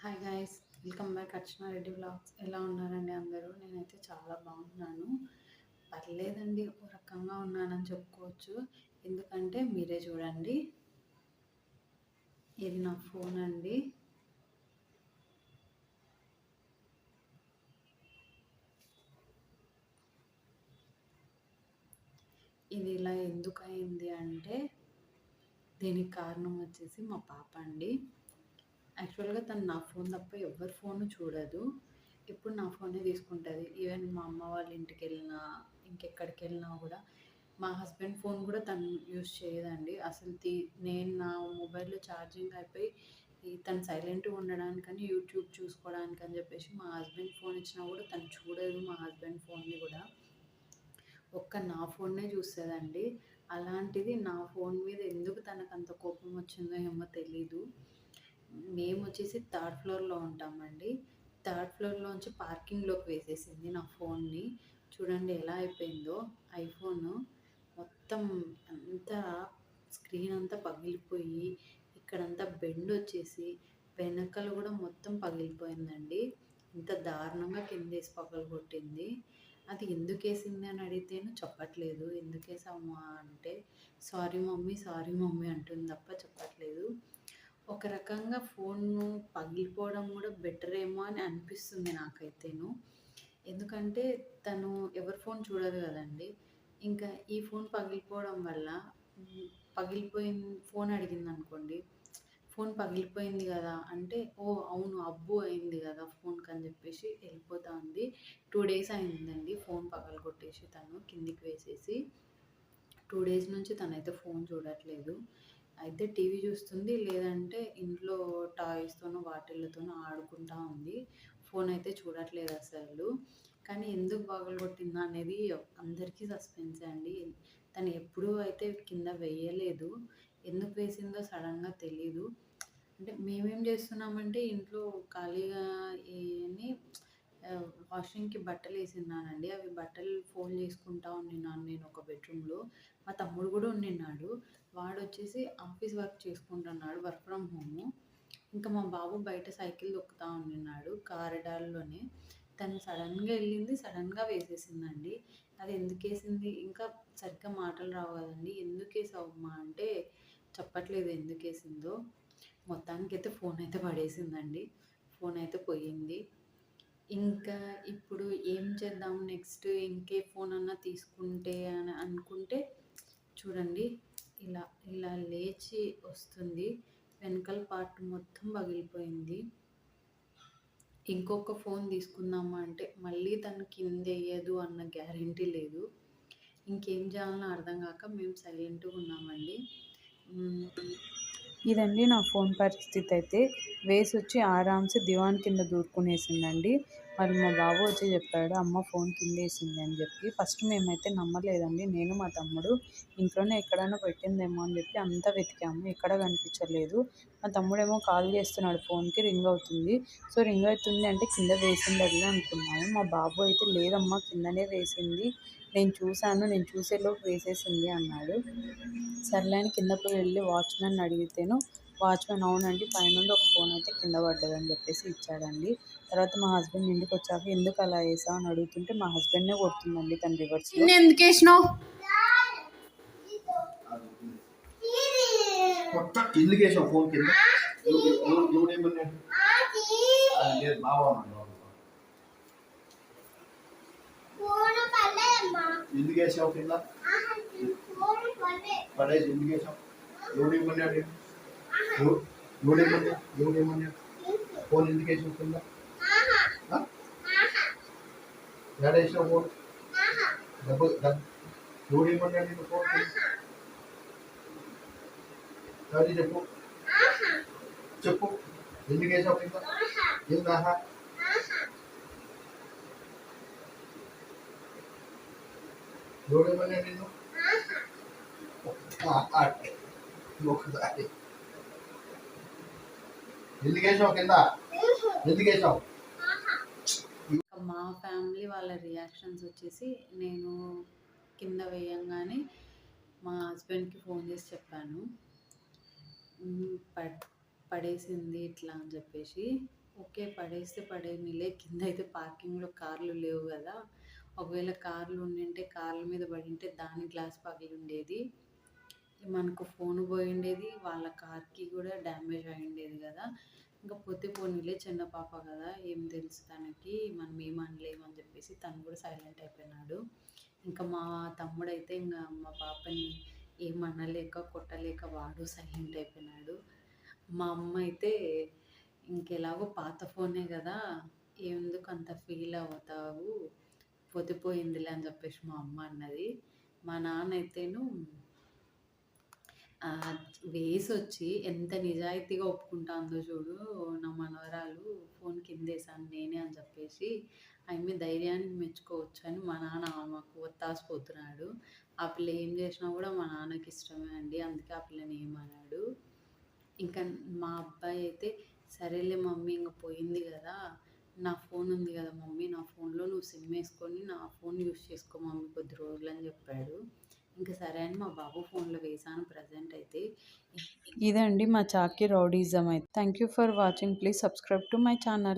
Hi guys, welcome back అర్చన Reddy vlogs. ఎలా ఉన్నారండి అందరూ? నేనైతే చాలా బాగున్నాను. పర్లేదండి, ఓ రకంగా ఉన్నానని చెప్పుకోవచ్చు. ఎందుకంటే మీరే చూడండి, ఇది నా ఫోన్ అండి. ఇది ఇలా ఎందుకు అయింది అంటే దీనికి కారణం వచ్చేసి మా పాప అండి. యాక్చువల్గా తను నా ఫోన్ తప్ప ఎవరి ఫోన్ చూడదు. ఇప్పుడు నా ఫోనే తీసుకుంటుంది. ఈవెన్ మా అమ్మ వాళ్ళ ఇంటికి వెళ్ళినా, ఇంకెక్కడికి వెళ్ళినా కూడా మా హస్బెండ్ ఫోన్ కూడా తను యూజ్ చేయదండి. అసలు నేను నా మొబైల్లో ఛార్జింగ్ అయిపోయి తను సైలెంట్గా ఉండడానికని, యూట్యూబ్ చూసుకోవడానికి అని చెప్పేసి మా హస్బెండ్ ఫోన్ ఇచ్చినా కూడా తను చూడదు. మా హస్బెండ్ ఫోన్ని కూడా ఒక్క నా ఫోన్నే చూస్తుందండి. అలాంటిది నా ఫోన్ మీద ఎందుకు తనకు అంత కోపం వచ్చిందో ఏమో తెలీదు. మేము వచ్చేసి థర్డ్ ఫ్లోర్లో ఉంటామండి. థర్డ్ ఫ్లోర్లోంచి పార్కింగ్లోకి వేసేసింది నా ఫోన్ని. చూడండి ఎలా అయిపోయిందో. ఐఫోను మొత్తం అంతా స్క్రీన్ అంతా పగిలిపోయి, ఇక్కడంతా బెండ్ వచ్చేసి వెనకాల కూడా మొత్తం పగిలిపోయిందండి. ఇంత దారుణంగా కిందేసి పగలగొట్టింది. అది ఎందుకు వేసింది అని అడిగితేను చెప్పట్లేదు. ఎందుకు వేసామా అంటే సారీ మమ్మీ, సారీ మమ్మీ అంటుంది తప్ప చెప్పట్లేదు. ఒక రకంగా ఫోను పగిలిపోవడం కూడా బెటర్ ఏమో అని అనిపిస్తుంది నాకైతేను. ఎందుకంటే తను ఎవరి ఫోన్ చూడదు కదండి. ఇంకా ఈ ఫోన్ పగిలిపోవడం వల్ల పగిలిపోయిన ఫోన్ అడిగింది అనుకోండి, ఫోన్ పగిలిపోయింది కదా అంటే, ఓ అవును అబ్బు అయింది కదా ఫోన్కి అని చెప్పేసి వెళ్ళిపోతా ఉంది. 2 days అయిందండి ఫోన్ పగలగొట్టేసి తను కిందికి వేసేసి. 2 days నుంచి తనైతే ఫోన్ చూడట్లేదు. అయితే టీవీ చూస్తుంది, లేదంటే ఇంట్లో టాయ్స్తోనో వాటిళ్ళతోనో ఆడుకుంటా ఉంది. ఫోన్ అయితే చూడట్లేదు అసలు. కానీ ఎందుకు పగలగొట్టిందా అనేది అందరికీ సస్పెన్సే అండి. తను ఎప్పుడూ అయితే కింద వేయలేదు. ఎందుకు వేసిందో సడన్గా తెలీదు. అంటే మేమేం చేస్తున్నామంటే ఇంట్లో ఖాళీగా ఏని వాషింగ్కి బట్టలు వేసిన్నానండి. అవి బట్టలు ఫోల్డ్ చేసుకుంటా ఉండినాను నేను ఒక బెడ్రూమ్లో. మా తమ్ముడు కూడా ఉండిన్నాడు. వాడు వచ్చేసి ఆఫీస్ వర్క్ చేసుకుంటున్నాడు, వర్క్ ఫ్రమ్ హోము. ఇంకా మా బాబు బయట సైకిల్ తొక్కుతూ ఉండిన్నాడు కారిడార్లోనే. తను సడన్గా వెళ్ళింది, సడన్గా వేసేసిందండి. అది ఎందుకు వేసింది, ఇంకా సరిగ్గా మాటలు రావు కదండి. ఎందుకు వేసావు అమ్మా అంటే చెప్పట్లేదు ఎందుకు వేసిందో. మొత్తానికైతే ఫోన్ అయితే పడేసిందండి. ఫోన్ అయితే పోయింది. ఇంకా ఇప్పుడు ఏం చేద్దాం నెక్స్ట్, ఇంకే ఫోన్ అన్నా తీసుకుంటే అని అనుకుంటే చూడండి ఇలా ఇలా లేచి వస్తుంది. వెనకాల పార్ట్ మొత్తం పగిలిపోయింది. ఇంకొక ఫోన్ తీసుకుందామా అంటే మళ్ళీ తను కింద వేయదు అన్న గ్యారంటీ లేదు. ఇంకేం చేయాలనో అర్థం కాక మేము సైలెంట్గా ఉన్నామండి. ఇదండి నా ఫోన్ పరిస్థితి. అయితే వేసి వచ్చి ఆరామ్సే దివాన్ కింద దూరుకునేసిందండి. మరి మా బాబు వచ్చి చెప్పాడు అమ్మ ఫోన్ కింద వేసింది అని చెప్పి. ఫస్ట్ మేమైతే నమ్మలేదండి, నేను మా తమ్ముడు. ఇంట్లోనే ఎక్కడైనా పెట్టిందేమో అని చెప్పి అంతా వెతికాము, ఎక్కడ కనిపించలేదు. మా తమ్ముడేమో కాల్ చేస్తున్నాడు, ఫోన్కి రింగ్ అవుతుంది. సో రింగ్ అవుతుంది అంటే కింద వేసింది అనుకున్నాము. మా బాబు అయితే లేదమ్మా కిందనే వేసింది, నేను చూశాను, నేను చూసేలోపు వేసేసింది అన్నాడు. సర్లే అని కిందకు వెళ్ళి వాచ్మెన్ అడిగితేను వాచ్మెన్ అవునండి పైనుండి ఒక ఫోన్ అయితే కింద పడ్డదని చెప్పేసి ఇచ్చాడండి. తర్వాత మా హస్బెండ్ ఇంటికి వచ్చాక ఎందుకు అలా వేసావు అని అడుగుతుంటే మా హస్బెండ్నే కొడుతుందండి తను రివర్స్లో. ఎందుకు వేసినావు ఫోన్ కింద ఎవడేమన్నాడు లేదు బాబా ఎందుకు వేసావు కింద పడేసి ఎందుకు వేసావు ఎవడేమన్నాడు ఎవడేమన్నాడు ఫోన్ ఎందుకు వేసావు కింద ఎడేసావు ఫోన్ ఎవడేమన్నాడు నేను ఫోన్ అది చెప్పు చెప్పు ఎందుకు వేసావు కింద ఏందాహా ఎవడేమన్నాడు నేను ఒకసారి ఎందుకు వేసావు కింద ఎందుకు వేసావు. మా ఫ్యామిలీ వాళ్ళ రియాక్షన్స్ వచ్చేసి నేను కింద వేయంగానే మా హస్బెండ్కి ఫోన్ చేసి చెప్పాను పడేసింది ఇట్లా అని చెప్పేసి. ఓకే. పడేస్తే పడేయనీలే. కిందయితే పార్కింగ్‌లో కార్లు లేవు గదా! ఒకవేళ కార్లు ఉండింటే కార్ల మీద పడింటే దాని గ్లాస్ పగిలుండేది. మనకు ఫోను పోయుండేది. వాళ్ళ కార్‌కి గూడా డ్యామేజ్ అయ్యుండేది గదా! ఇంక పోతే పోనీలే చిన్న పాప గదా! ఏం తెలుసు తనకి. మనం ఏం అనలేము అని జెప్పేసి తను గూడా సైలెంట్ అయిపోయినాడు. ఇంకా మా తమ్ముడైతే మా పాపని ఏమనలేక, కొట్టలేక వాడు సైలెంట్ అయిపోయినాడు. మా అమ్మ అయితే ఇంకెలాగో పాత ఫోనే గదా! ఎందుకు అంత ఫీల్ అవుతావు? పోతే పోయిందిలే అని జెప్పేసి మా అమ్మ అన్నది. మా నాన్నయితేను వేసొచ్చి ఎంత నిజాయితీగా ఒప్పుకుంటాందో చూడు, నా మనవరాలు ఫోన్ కిందేశాను నేనే అని చెప్పేసి, ఆమె ధైర్యానికి మెచ్చుకోవచ్చు అని మా నాన్న ఆమెకు ఒత్తాసపోతున్నాడు. ఆ పిల్ల ఏం చేసినా కూడా మా నాన్నకి ఇష్టమే అండి. అందుకే ఆ పిల్లని ఏమనడు. ఇంకా మా అబ్బాయి అయితే, సరేలే మమ్మీ ఇంక పోయింది కదా! నా ఫోన్ ఉంది కదా మమ్మీ, నా ఫోన్‌లో నువ్వు సిమ్ ఏసుకొని నా ఫోన్ యూజ్ చేసుకో మమ్మీ కొద్ది రోజులని చెప్పాడు. ఇంక సరే అని మా బాబు ఫోన్‌లో వేశాను ప్రెజెంట్ అయితే. ఇదండి మా చాకీ రౌడీయిజం అయితే. Thank you for watching. Please subscribe to my channel.